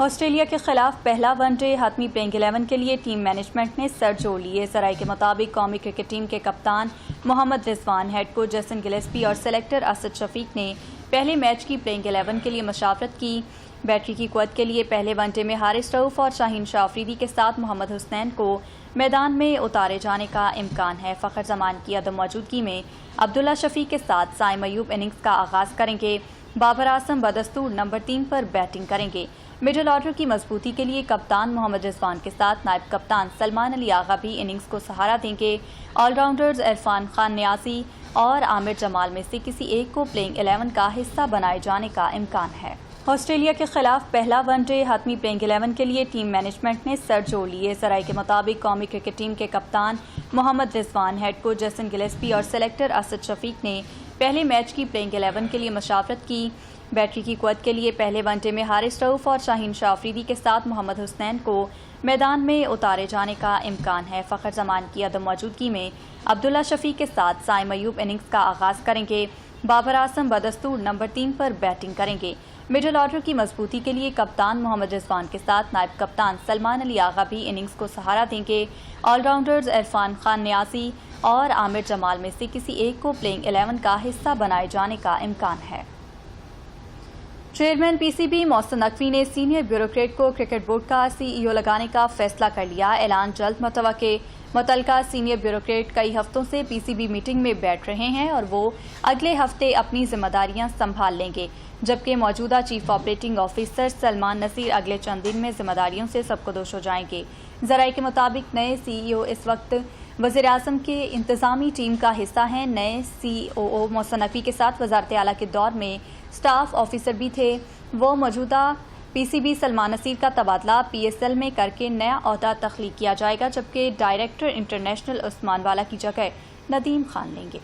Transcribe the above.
Australia के खिलाफ पहला वनडे हतमी प्लेइंग 11 के लिए टीम मैनेजमेंट ने सर जोड़ लिए। जराये के मुताबिक कौमी क्रिकेट टीम के कप्तान Mohammad Rizwan, head coach Jason Gillespie और सेलेक्टर असद शफीक ने पहले मैच की प्लेइंग 11 के लिए मशावरत की। बैटरी की कुव्वत के लिए पहले वनडे में हारिस रऊफ और शाहीन शाह अफरीदी के साथ मोहम्मद हुसनैन को मैदान में उतारे जाने का इम्कान है। फ़खर जमान की अदम मौजूदगी में अब्दुल्ला शफी के साथ साइम अयूब इनिंग्स का आगाज करेंगे। बाबर आजम बदस्तूर नंबर 3 पर बैटिंग करेंगे। मिडिल ऑर्डर की मजबूती के लिए कप्तान मोहम्मद रिजवान के साथ नायब कप्तान सलमान अली आगा भी इनिंग्स को सहारा देंगे। ऑलराउंडर्स इरफान खान न्याजी और आमिर जमाल में से किसी एक को प्लेइंग 11 का हिस्सा बनाए जाने का इम्कान है। ऑस्ट्रेलिया के खिलाफ पहला वनडे हतमी प्लेइंग 11 के लिए टीम मैनेजमेंट ने सर जोड़ लिए। जराये के मुताबिक कौमी क्रिकेट टीम के कप्तान Mohammad Rizwan, head coach Jason Gillespie और सेलेक्टर असद शफीक ने पहले मैच की प्लेइंग 11 के लिए मशावरत की। बैटरी की कुव्वत के लिए पहले वनडे में हारिस रऊफ और शाहीन शाह अफरीदी के साथ मोहम्मद हुसनैन को मैदान में उतारे जाने का इम्कान है। फ़खर जमान की अदम मौजूदगी में अब्दुल्ला शफी के साथ साइम अयूब इनिंग्स का आगाज करेंगे। बाबर आजम बदस्तूर नंबर 3 पर बैटिंग करेंगे। मिडिल ऑर्डर की मजबूती के लिए कप्तान मोहम्मद रिजवान के साथ नायब कप्तान सलमान अली आगा भी इनिंग्स को सहारा देंगे। ऑलराउंडर्स इरफान खान न्याजी और आमिर जमाल में से किसी एक को प्लेइंग 11 का हिस्सा बनाए जाने का इम्कान है। चेयरमैन पीसीबी मोहसिन नकवी ने सीनियर ब्यूरोक्रेट को क्रिकेट बोर्ड का सीईओ लगाने का फैसला कर लिया। ऐलान जल्द मुतवक्के। मुतल्लिका सीनियर ब्यूरोक्रेट कई हफ्तों से पीसीबी मीटिंग में बैठ रहे हैं और वो अगले हफ्ते अपनी जिम्मेदारियां संभाल लेंगे, जबकि मौजूदा chief operating officer Salman Naseer अगले चंद दिन में जिम्मेदारियों से सबकदोश हो जाएंगे। जराये के मुताबिक नए सीईओ इस वक्त वज़ीर आज़म के इंतजामी टीम का हिस्सा हैं। नए सीओओ मोहसिन नकवी के साथ वज़ारत आला के दौर में स्टाफ ऑफिसर भी थे। वो मौजूदा पीसीबी सलमान नसीर का तबादला पीएसएल में करके नया ओहदा तख्लीक किया जाएगा, जबकि डायरेक्टर इंटरनेशनल उस्मान वाला की जगह नदीम खान लेंगे।